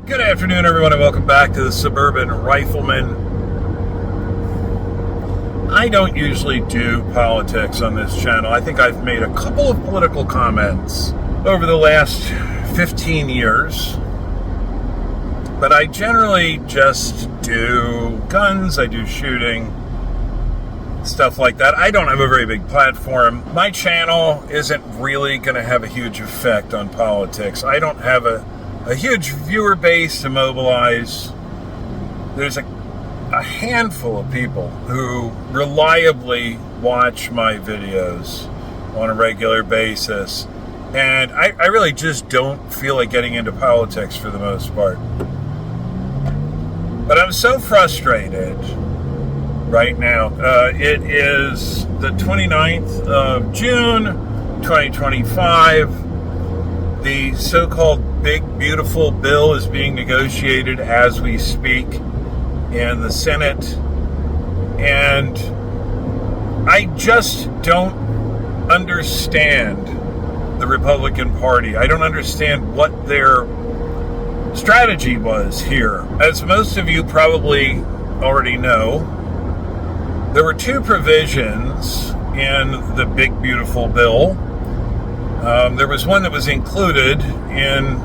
Good afternoon, everyone, and welcome back to the Suburban Rifleman. I don't usually do politics on this channel. I think I've made a couple of political comments over the last 15 years, but I generally just do guns, I do shooting, stuff like that. I don't have a very big platform. My channel isn't really going to have a huge effect on politics. I don't have a huge viewer base to mobilize. There's a handful of people who reliably watch my videos on a regular basis, and I really just don't feel like getting into politics for the most part. But I'm so frustrated right now. It is the 29th of June, 2025. The so-called Big Beautiful Bill is being negotiated as we speak in the Senate, and I just don't understand the Republican Party. I don't understand what their strategy was here. As most of you probably already know, there were two provisions in the Big Beautiful Bill. There was one that was included in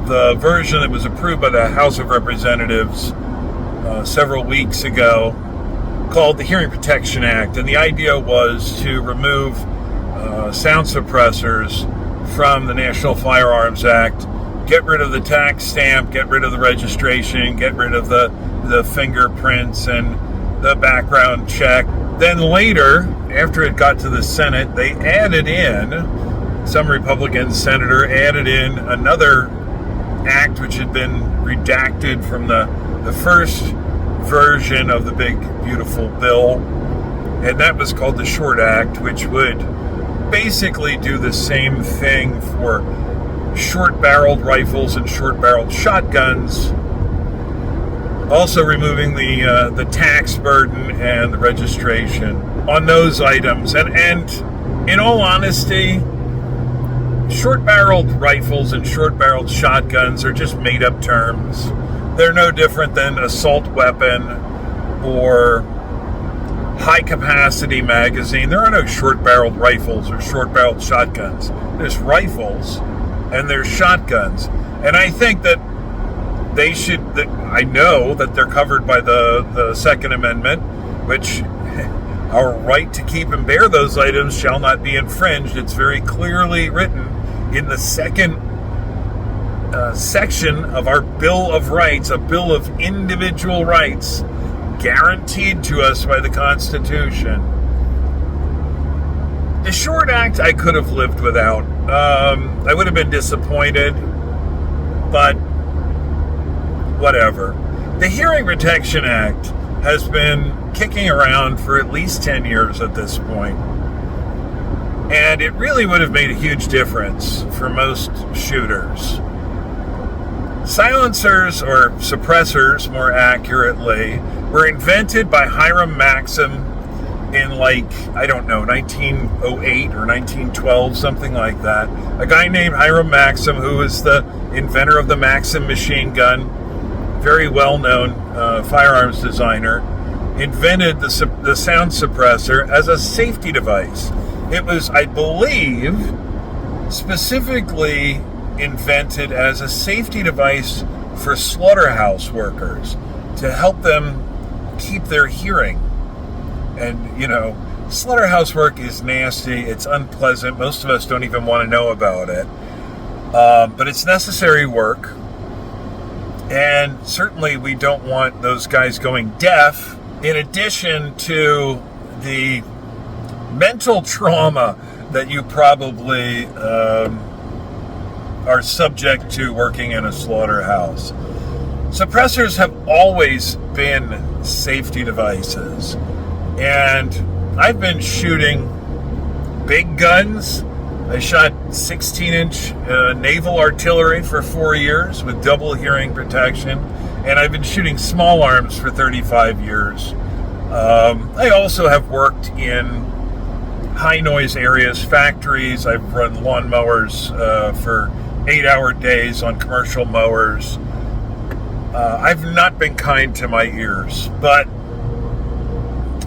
the version that was approved by the House of Representatives several weeks ago, called the Hearing Protection Act. And the idea was to remove sound suppressors from the National Firearms Act, get rid of the tax stamp, get rid of the registration, get rid of the fingerprints and the background check. Then later, after it got to the Senate, they added in, some Republican senator added in another act which had been redacted from the first version of the Big Beautiful Bill, and that was called the Short Act, which would basically do the same thing for short-barreled rifles and short-barreled shotguns, also removing the tax burden and the registration on those items. And in all honesty, short-barreled rifles and short-barreled shotguns are just made-up terms. They're no different than assault weapon or high-capacity magazine. There are no short-barreled rifles or short-barreled shotguns. There's rifles and there's shotguns. And I think that they should, I know that they're covered by the Second Amendment, which our right to keep and bear those items shall not be infringed. It's very clearly written in the second section of our Bill of Rights, a Bill of Individual Rights guaranteed to us by the Constitution. The Short Act I could have lived without. I would have been disappointed, but whatever. The Hearing Protection Act has been kicking around for at least 10 years at this point. And it really would have made a huge difference for most shooters. Silencers, or suppressors more accurately, were invented by Hiram Maxim in 1908 or 1912, something like that. A guy named Hiram Maxim, who was the inventor of the Maxim machine gun, very well-known firearms designer, invented the sound suppressor as a safety device. It was, I believe, specifically invented as a safety device for slaughterhouse workers to help them keep their hearing. And, slaughterhouse work is nasty. It's unpleasant. Most of us don't even want to know about it. But it's necessary work. And certainly we don't want those guys going deaf, in addition to the mental trauma that you probably are subject to working in a slaughterhouse. Suppressors have always been safety devices, and I've been shooting big guns. I shot 16-inch naval artillery for 4 years with double hearing protection, and I've been shooting small arms for 35 years. I also have worked in high noise areas, factories. I've run lawnmowers for 8-hour days on commercial mowers. I've not been kind to my ears, but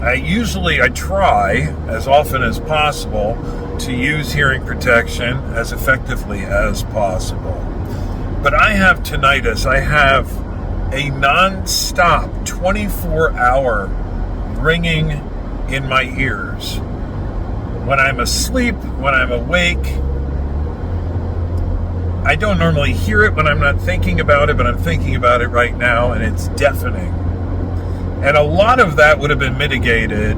I try as often as possible to use hearing protection as effectively as possible. But I have tinnitus. I have a non-stop 24-hour ringing in my ears. When I'm asleep, when I'm awake, I don't normally hear it when I'm not thinking about it, but I'm thinking about it right now, and it's deafening. And a lot of that would have been mitigated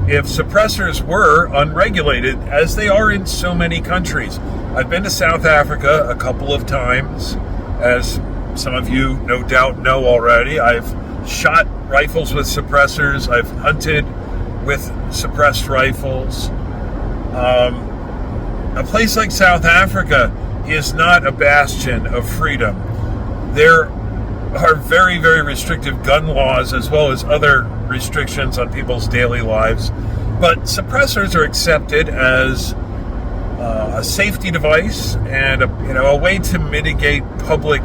if suppressors were unregulated, as they are in so many countries. I've been to South Africa a couple of times, as some of you no doubt know already. I've shot rifles with suppressors. I've hunted with suppressed rifles. A place like South Africa is not a bastion of freedom. There are very, very restrictive gun laws, as well as other restrictions on people's daily lives. But suppressors are accepted as a safety device and a way to mitigate public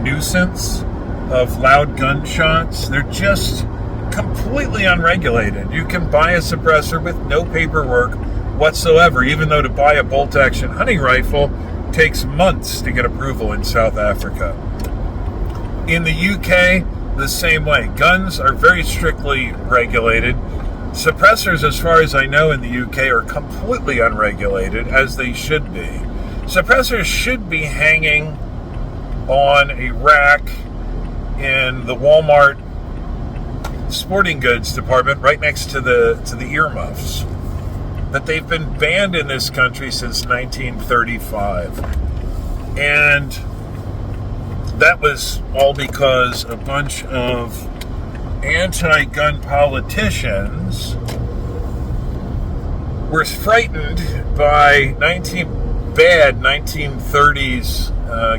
nuisance of loud gunshots. They're just completely unregulated. You can buy a suppressor with no paperwork whatsoever, even though to buy a bolt-action hunting rifle takes months to get approval in South Africa. In the UK, the same way. Guns are very strictly regulated. Suppressors, as far as I know, in the UK are completely unregulated, as they should be. Suppressors should be hanging on a rack in the Walmart sporting goods department right next to the earmuffs. But they've been banned in this country since 1935. And that was all because a bunch of anti-gun politicians were frightened by 1930s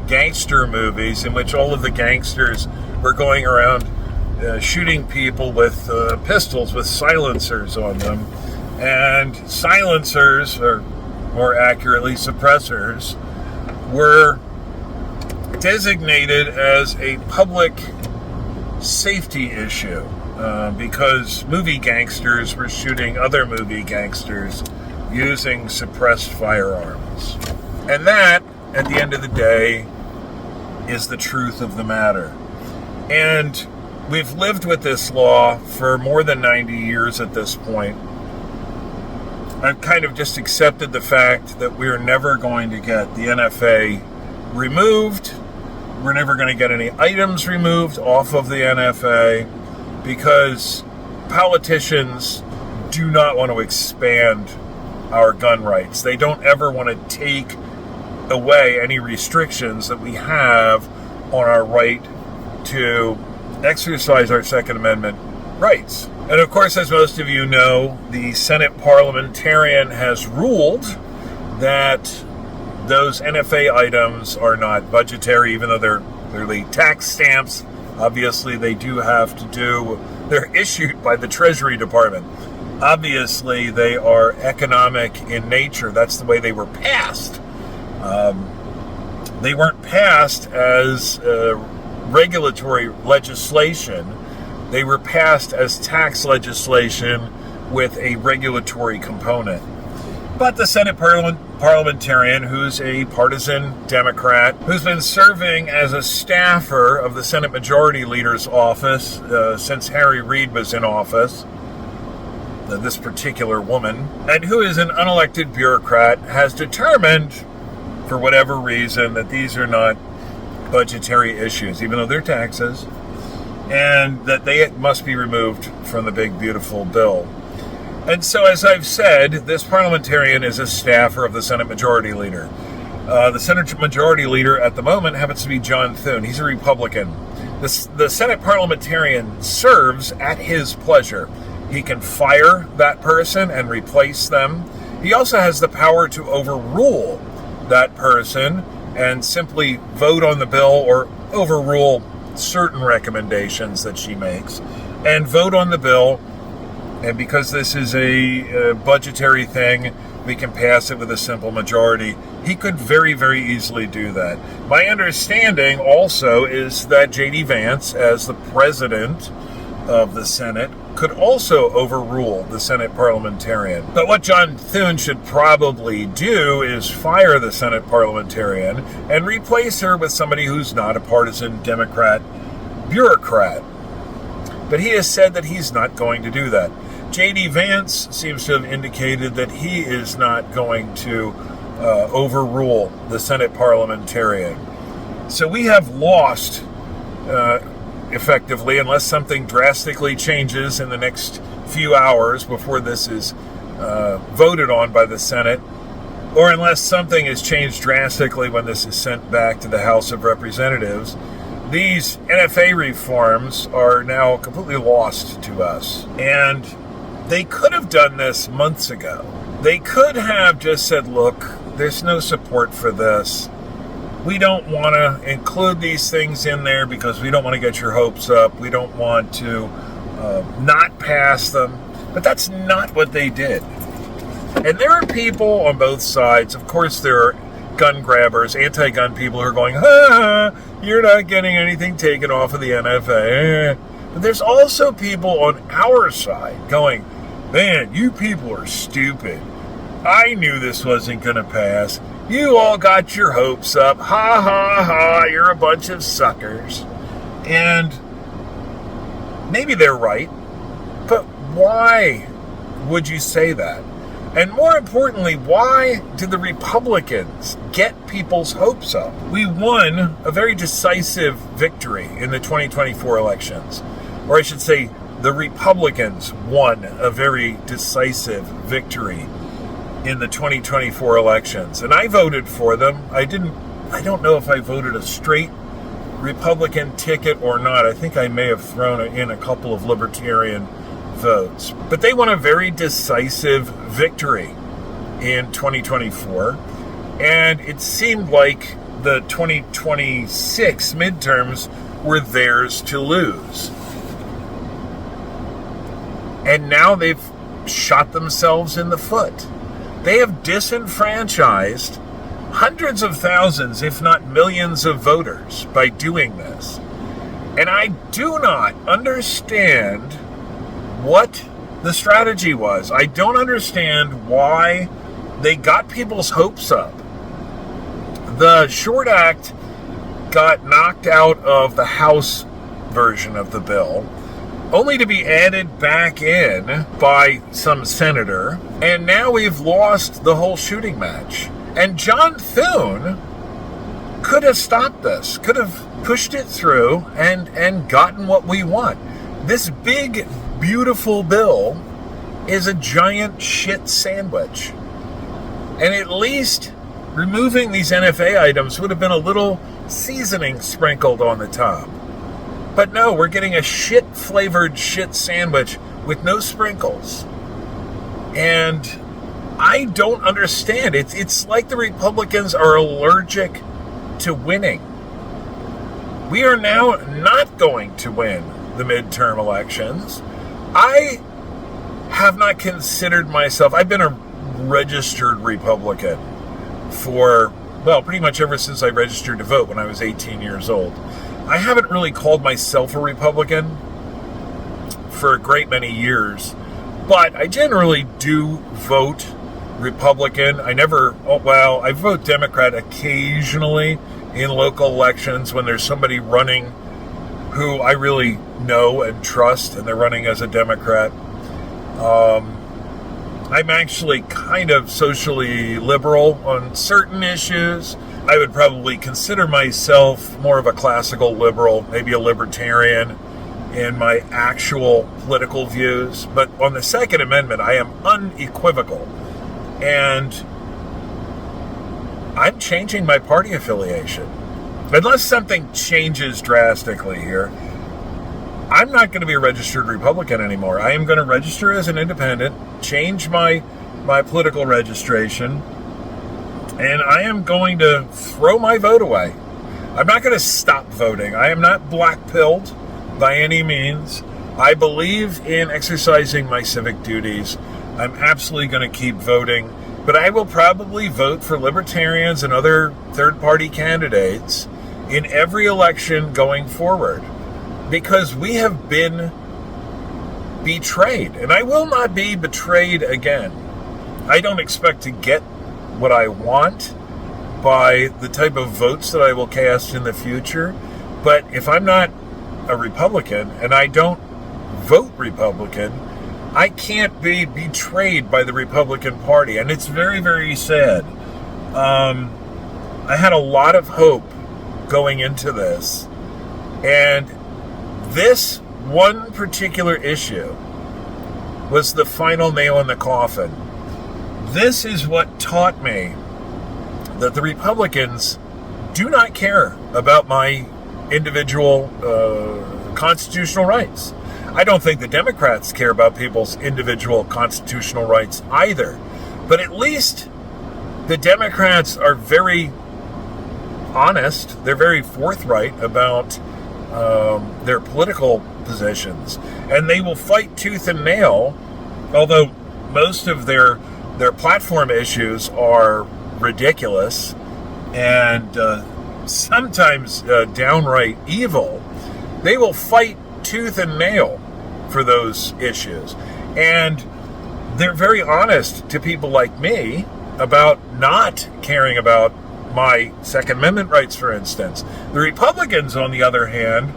gangster movies in which all of the gangsters were going around shooting people with pistols with silencers on them. And silencers, or more accurately suppressors, were designated as a public safety issue because movie gangsters were shooting other movie gangsters using suppressed firearms. And that, at the end of the day, is the truth of the matter. And we've lived with this law for more than 90 years at this point. I've kind of just accepted the fact that we're never going to get the NFA removed. We're never going to get any items removed off of the NFA because politicians do not want to expand our gun rights. They don't ever want to take away any restrictions that we have on our right to exercise our Second Amendment rights. And of course, as most of you know, the Senate parliamentarian has ruled that those NFA items are not budgetary, even though they're clearly tax stamps. Obviously, they do have to do, they're issued by the Treasury Department. Obviously, they are economic in nature. That's the way they were passed. They weren't passed as regulatory legislation. They were passed as tax legislation with a regulatory component. But the Senate parliamentarian, who's a partisan Democrat, who's been serving as a staffer of the Senate Majority Leader's office since Harry Reid was in office, this particular woman, and who is an unelected bureaucrat, has determined, for whatever reason, that these are not budgetary issues, even though they're taxes, and that they must be removed from the big, beautiful bill. And so, as I've said, this parliamentarian is a staffer of the Senate Majority Leader. The Senate Majority Leader at the moment happens to be John Thune. He's a Republican. The Senate parliamentarian serves at his pleasure. He can fire that person and replace them. He also has the power to overrule that person and simply vote on the bill or overrule certain recommendations that she makes and vote on the bill. And because this is a budgetary thing, we can pass it with a simple majority. He could very, very easily do that. My understanding also is that J.D. Vance, as the president of the Senate, could also overrule the Senate parliamentarian. But what John Thune should probably do is fire the Senate parliamentarian and replace her with somebody who's not a partisan Democrat bureaucrat. But he has said that he's not going to do that. J.D. Vance seems to have indicated that he is not going to overrule the Senate parliamentarian. So we have lost, effectively, unless something drastically changes in the next few hours before this is voted on by the Senate, or unless something has changed drastically when this is sent back to the House of Representatives. These NFA reforms are now completely lost to us. And they could have done this months ago. They could have just said, look, there's no support for this. We don't want to include these things in there because we don't want to get your hopes up. We don't want to not pass them. But that's not what they did. And there are people on both sides. Of course, there are gun grabbers, anti-gun people who are going, you're not getting anything taken off of the NFA. But there's also people on our side going, man, you people are stupid. I knew this wasn't going to pass. You all got your hopes up. Ha, ha, ha, you're a bunch of suckers. And maybe they're right, but why would you say that? And more importantly, why did the Republicans get people's hopes up? We won a very decisive victory in the 2024 elections. Or I should say, the Republicans won a very decisive victory in the 2024 elections. And I voted for them. I don't know if I voted a straight Republican ticket or not. I think I may have thrown in a couple of libertarian votes. But they won a very decisive victory in 2024. And it seemed like the 2026 midterms were theirs to lose. And now they've shot themselves in the foot. They have disenfranchised hundreds of thousands, if not millions of voters by doing this. And I do not understand what the strategy was. I don't understand why they got people's hopes up. The Short Act got knocked out of the House version of the bill, only to be added back in by some senator, and now we've lost the whole shooting match. And John Thune could have stopped this, could have pushed it through and gotten what we want. This big, beautiful bill is a giant shit sandwich. And at least removing these NFA items would have been a little seasoning sprinkled on the top. But no, we're getting a shit-flavored shit sandwich with no sprinkles. And I don't understand. It's like the Republicans are allergic to winning. We are now not going to win the midterm elections. I have not considered myself... I've been a registered Republican for, well, pretty much ever since I registered to vote when I was 18 years old. I haven't really called myself a Republican for a great many years, but I generally do vote Republican. I vote Democrat occasionally in local elections when there's somebody running who I really know and trust, and they're running as a Democrat. I'm actually kind of socially liberal on certain issues. I would probably consider myself more of a classical liberal, maybe a libertarian in my actual political views. But on the Second Amendment, I am unequivocal. And I'm changing my party affiliation. Unless something changes drastically here, I'm not going to be a registered Republican anymore. I am going to register as an independent, change my political registration, and I am going to throw my vote away. I'm not going to stop voting. I am not black-pilled by any means. I believe in exercising my civic duties. I'm absolutely going to keep voting. But I will probably vote for libertarians and other third-party candidates in every election going forward, because we have been betrayed, and I will not be betrayed again. I don't expect to get what I want by the type of votes that I will cast in the future, but if I'm not a Republican and I don't vote Republican, I can't be betrayed by the Republican Party, and it's very, very sad. I had a lot of hope going into this, and this one particular issue was the final nail in the coffin. This is what taught me that the Republicans do not care about my individual constitutional rights. I don't think the Democrats care about people's individual constitutional rights either. But at least the Democrats are very honest. They're very forthright about their political positions. And they will fight tooth and nail, although most of their platform issues are ridiculous and sometimes downright evil. They will fight tooth and nail for those issues, and they're very honest to people like me about not caring about my Second Amendment rights, for instance. The Republicans, on the other hand,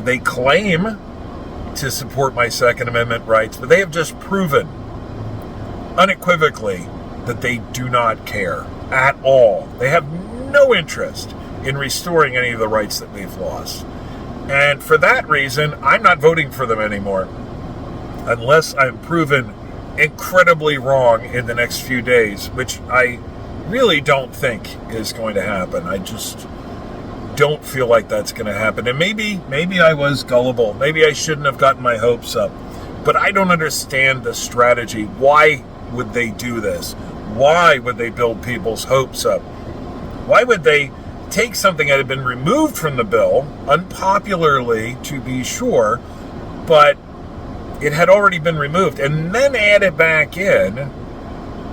they claim to support my Second Amendment rights, but they have just proven unequivocally that they do not care at all. They have no interest in restoring any of the rights that we've lost. And for that reason, I'm not voting for them anymore, unless I'm proven incredibly wrong in the next few days, which I really don't think is going to happen. I just don't feel like that's going to happen. And maybe I was gullible. Maybe I shouldn't have gotten my hopes up. But I don't understand the strategy. Why would they do this? Why would they build people's hopes up? Why would they take something that had been removed from the bill, unpopularly to be sure, but it had already been removed, and then add it back in,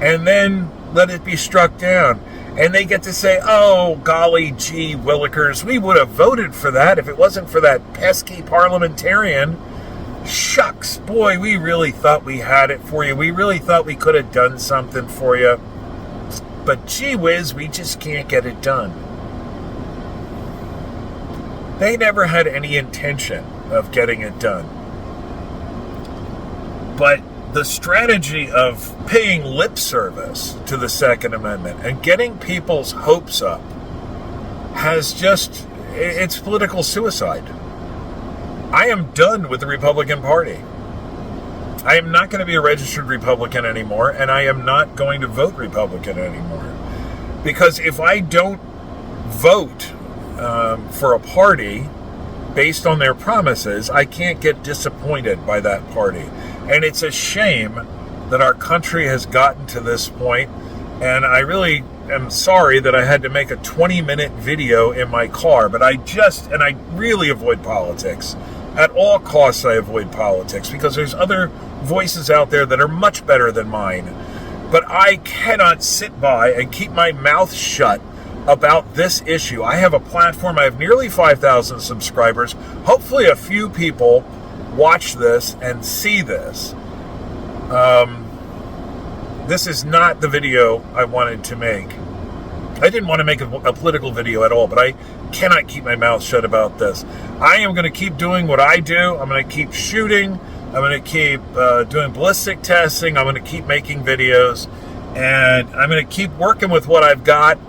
and then let it be struck down? And they get to say, oh, golly gee willikers, we would have voted for that if it wasn't for that pesky parliamentarian. Shucks, boy, we really thought we had it for you. We really thought we could have done something for you. But gee whiz, we just can't get it done. They never had any intention of getting it done. But the strategy of paying lip service to the Second Amendment and getting people's hopes up has just, it's political suicide. I am done with the Republican Party. I am not going to be a registered Republican anymore, and I am not going to vote Republican anymore. Because if I don't vote for a party based on their promises, I can't get disappointed by that party. And it's a shame that our country has gotten to this point, and I really am sorry that I had to make a 20-minute video in my car, but I really avoid politics. At all costs, I avoid politics, because there's other voices out there that are much better than mine. But I cannot sit by and keep my mouth shut about this issue. I have a platform. I have nearly 5,000 subscribers. Hopefully a few people watch this and see this. This is not the video I wanted to make. I didn't want to make a political video at all, but I cannot keep my mouth shut about this. I am going to keep doing what I do. I'm going to keep shooting. I'm going to keep doing ballistic testing. I'm going to keep making videos. And I'm going to keep working with what I've got.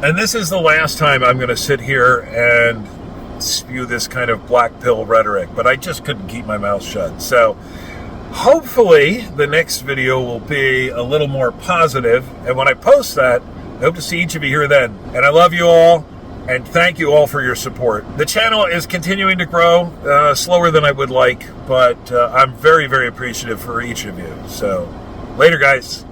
And this is the last time I'm going to sit here and spew this kind of black pill rhetoric. But I just couldn't keep my mouth shut. So hopefully the next video will be a little more positive. And when I post that, I hope to see each of you here then. And I love you all, and thank you all for your support. The channel is continuing to grow, slower than I would like, but I'm very, very appreciative for each of you. So, later, guys.